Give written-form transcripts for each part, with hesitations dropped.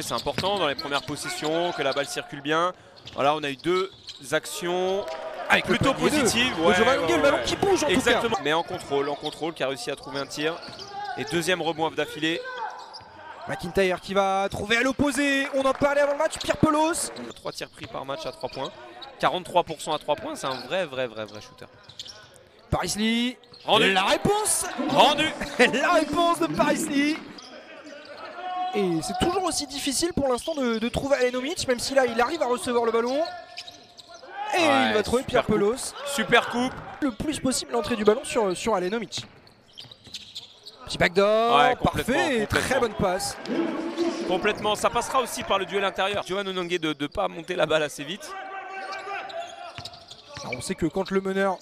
Ouais, c'est important dans les premières possessions que la balle circule bien. Voilà, on a eu 2 actions avec plutôt positives. Ouais, le ballon qui bouge en exactement. tout cas. Mais en contrôle, qui a réussi à trouver un tir. Et deuxième rebond d'affilée. McIntyre qui va trouver à l'opposé. On en parlait avant le match, Pierre Pelos. 3 tirs pris par match à 3 points. 43% à 3 points, c'est un vrai shooter. Paris Lee. Rendu. La réponse. Rendu. La réponse de Paris Lee. Et c'est toujours aussi difficile pour l'instant de trouver Alenomic, même si là il arrive à recevoir le ballon. Et ouais, il va trouver Pierre Pelos. Super coupe. Le plus possible l'entrée du ballon sur Alenomic. Petit backdoor, ouais, parfait, très bonne passe. Complètement, ça passera aussi par le duel intérieur. Johan Onongue de ne pas monter la balle assez vite. Alors on sait que quand le meneur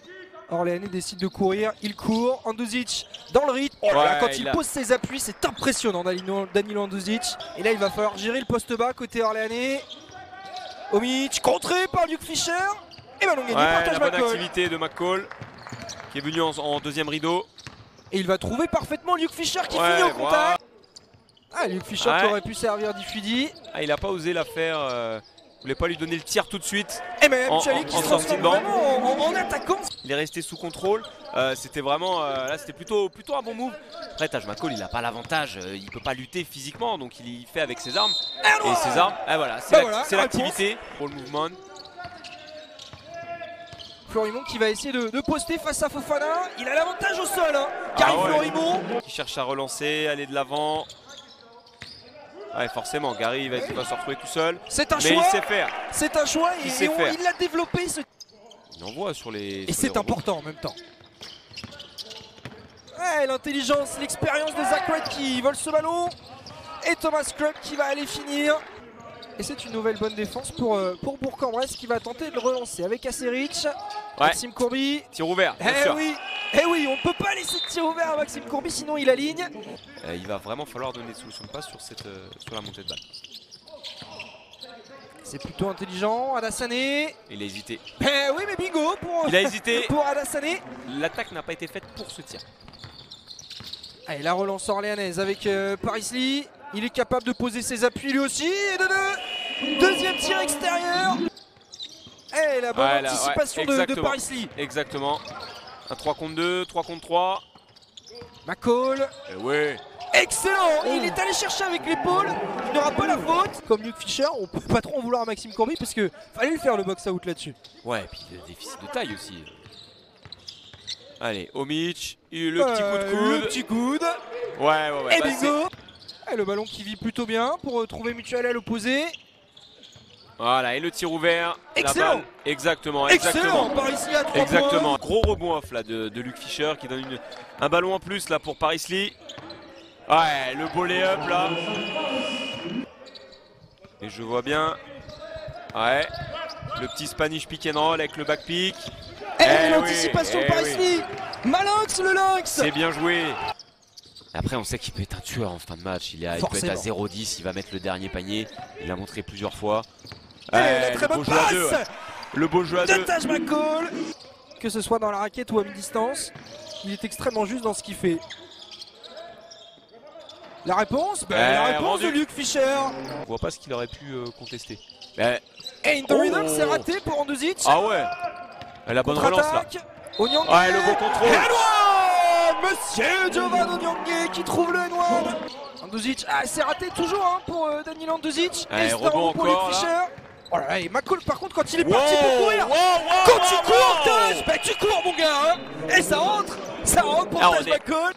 orléanais décide de courir, il court. Anduzic dans le rythme. Oh là, quand il pose ses appuis, c'est impressionnant Danilo Anduzic. Et là il va falloir gérer le poste bas côté orléanais. Omic contré par Luke Fischer. Et ballon gagné par la bonne activité de McCall qui est venu en deuxième rideau. Et il va trouver parfaitement Luke Fischer qui finit au contact. Ah, Luke Fischer qui aurait pu servir d'Ifudi. Ah, il a pas osé la faire. Il voulait pas lui donner le tir tout de suite. Et même Chali qui se transforme vraiment en attaquant. Il est resté sous contrôle. C'était vraiment là, c'était plutôt un bon move. Après, Taj McCall, il n'a pas l'avantage. Il peut pas lutter physiquement, donc il fait avec ses armes. Et ses armes, voilà, c'est l'activité pour le mouvement. Florimond qui va essayer de poster face à Fofana. Il a l'avantage au sol. Gary Florimond qui cherche à relancer, aller de l'avant. Ouais, forcément, Gary va se retrouver tout seul. C'est un choix. Mais il sait faire. C'est un choix et il l'a développé. Il envoie sur les. Et c'est important en même temps. Ouais, l'intelligence, l'expérience de Zach Wright qui vole ce ballon. Et Thomas Krupp qui va aller finir. Et c'est une nouvelle bonne défense pour Bourg-en-Bresse qui va tenter de le relancer avec Aceric. Maxime Courby. Tir ouvert, bien sûr. Eh oui, on ne peut pas laisser de tir ouvert à Maxime Courby, sinon il aligne. Il va vraiment falloir donner des solutions de passe sur la montée de balle. C'est plutôt intelligent, Adassane. Il a hésité. Oui, mais bingo il a hésité. Pour Adassane. L'attaque n'a pas été faite pour ce tir. Allez, la relance orléanaise avec Paris Lee. Il est capable de poser ses appuis lui aussi. Et deuxième tir extérieur. Et la bonne anticipation de Paris Lee. Exactement. Un 3 contre 2, 3 contre 3. McCall. Excellent. Il est allé chercher avec l'épaule. Il n'aura pas la faute. Comme Luke Fischer, on peut pas trop en vouloir à Maxime Courby parce que fallait le faire le box-out là-dessus. Ouais, et puis le déficit de taille aussi. Allez, Omic, le petit coup de coude. Le petit coude. Ouais. Et bingo. Et le ballon qui vit plutôt bien pour trouver Mutual à l'opposé. Voilà, et le tir ouvert. Excellent. Exactement. Paris Lee à 3 points. Gros rebond off là de Luke Fischer qui donne un ballon en plus là pour Paris Lee. Ouais, le beau lay-up là. Et je vois bien. Ouais. Le petit Spanish pick and roll avec le back pick. Et l'anticipation de Paris Lee. Malinx le lynx. C'est bien joué. Après, on sait qu'il peut être un tueur en fin de match. Il peut être à 0-10, il va mettre le dernier panier. Il l'a montré plusieurs fois. La très bonne passe. Le beau jeu à deux. De Taj McCall. Que ce soit dans la raquette ou à mi-distance, il est extrêmement juste dans ce qu'il fait. La réponse de Luke Fischer. On voit pas ce qu'il aurait pu contester. Et in the rhythm, c'est raté pour Anduzic. Ah ouais. La bonne relance là. Onyongue. Le beau contrôle. Monsieur Jovan Onyongue qui trouve le N1. Anduzic, c'est raté toujours pour Danilo Anduzic. Et rebond pour encore Luke Fischer. Oh là là, et McCall par contre quand il est parti pour courir. Quand tu cours, tu cours mon gars. Et ça rentre pour Taj McCall.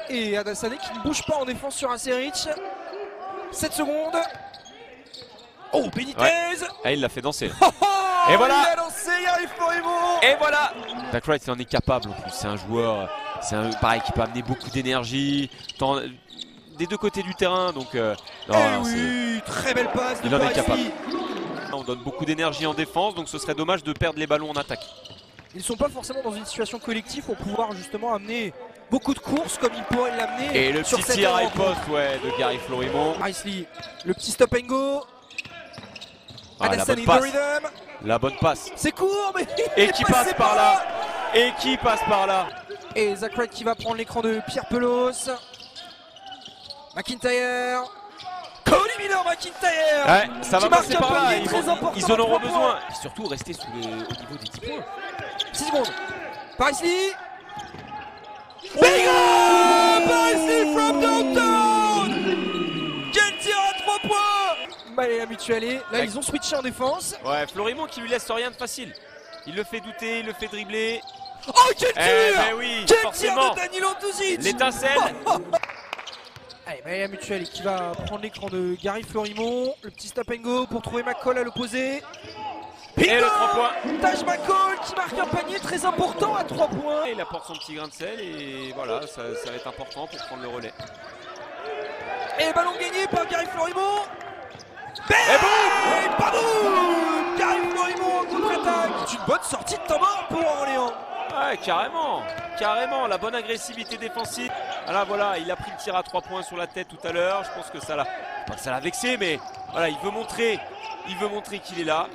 Et Adassane qui ne bouge pas en défense sur Aceric. 7 secondes. Oh, Benitez. Il l'a fait danser. Et voilà. Il a lancé Gary Florimond. Et voilà. Zach Wright, il en est capable en plus. C'est un joueur, pareil, qui peut amener beaucoup d'énergie des deux côtés du terrain. Donc, très belle passe. Il en est capable. On donne beaucoup d'énergie en défense, donc ce serait dommage de perdre les ballons en attaque. Ils ne sont pas forcément dans une situation collective pour pouvoir justement amener beaucoup de courses comme ils pourraient l'amener. Et le petit tir à poste de Gary Florimond. Paris Lee, le petit stop and go. La bonne passe. C'est court, mais et qui passe par là. Et Zach Wright qui va prendre l'écran de Pierre Pelos. McIntyre. Cody Miller McIntyre. Ouais, ça va passer par là, ils en auront besoin. Et surtout rester au niveau des 10 points. 6 secondes. Paris Lee. Big up Paris Lee from downtown. Quel tir à 3 points. Allez, la mutuelle. Là, ils ont switché en défense. Ouais, Florimond qui lui laisse rien de facile. Il le fait douter, il le fait dribbler. Oh, quel tir. Ben oui, quel forcément. tir de Danilo Tuzic. L'étincelle. Allez, Maëla Mutuelle qui va prendre l'écran de Gary Florimond. Le petit stop and go pour trouver McCall à l'opposé. Et le 3 points. Taj McCall qui marque un panier très important à 3 points. Il apporte son petit grain de sel et voilà, ça va être important pour prendre le relais. Et le ballon gagné par Gary Florimond. Et boum! Baboum! Gary Florimond en contre-attaque. C'est une bonne sortie de temps mort pour Orléans. Ouais, carrément, la bonne agressivité défensive. Là, voilà, il a pris le tir à 3 points sur la tête tout à l'heure. Je pense que ça l'a vexé, mais voilà, il veut montrer qu'il est là.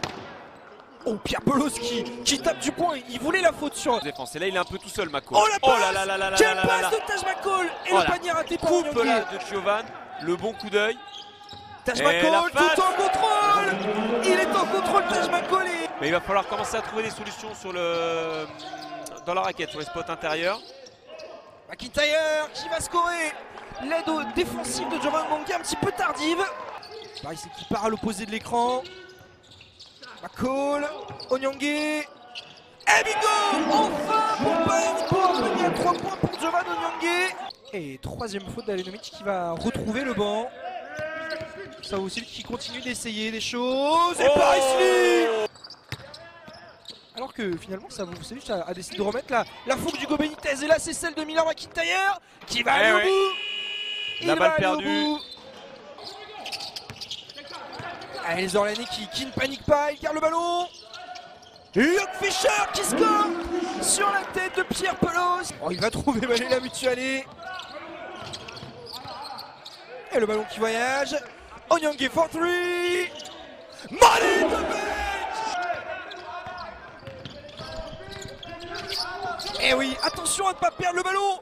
Oh, Pierre Pelos qui tape du poing, il voulait la faute sur défense. Et là, il est un peu tout seul, McCall. Oh la passe! Oh là. Quelle passe de Taj McCall! Et le panier raté par coupe là de Giovan, le bon coup d'œil. Taj McCall tout en contrôle. Il est en contrôle, Taj McCall. Mais il va falloir commencer à trouver des solutions dans la raquette, sur les spots intérieurs. McIntyre qui va scorer. L'aide défensive de Jovan Mangué un petit peu tardive. Paris qui part à l'opposé de l'écran. McCall, Onyangé. Et bingo! Enfin pour Paris pour revenir à 3 points pour Jovan Onyangé. Et troisième faute d'Alenomic qui va retrouver le banc. Ça aussi qui continue d'essayer des choses. Et Paris Lee! Alors que finalement ça vous savez, a décidé de remettre la fougue du Benitez. Et là c'est celle de Miller McIntyre qui va aller au bout. La balle perdue. Allez, les Orléanais qui ne paniquent pas, ils gardent le ballon. Luke Fischer qui score sur la tête de Pierre Pelos. Oh, il va trouver Maëla Mutuelle. Et le ballon qui voyage. Onyangé for 3. Money to Et oui, attention à ne pas perdre le ballon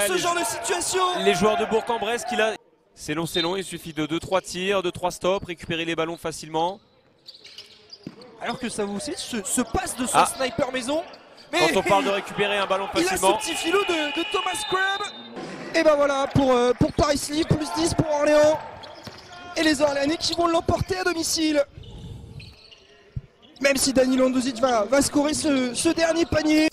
sur ce genre de situation. Les joueurs de Bourg-en-Bresse c'est long, il suffit de 2-3 tirs, 2-3 stops, récupérer les ballons facilement. Alors que ça vous aussi se passe de son sniper maison. Mais quand on parle de récupérer un ballon facilement. Il a ce petit filot de Thomas Crabb. Et ben voilà pour Paris Lee, plus 10 pour Orléans. Et les Orléanais qui vont l'emporter à domicile. Même si Danilo Tuzic va scorer ce dernier panier.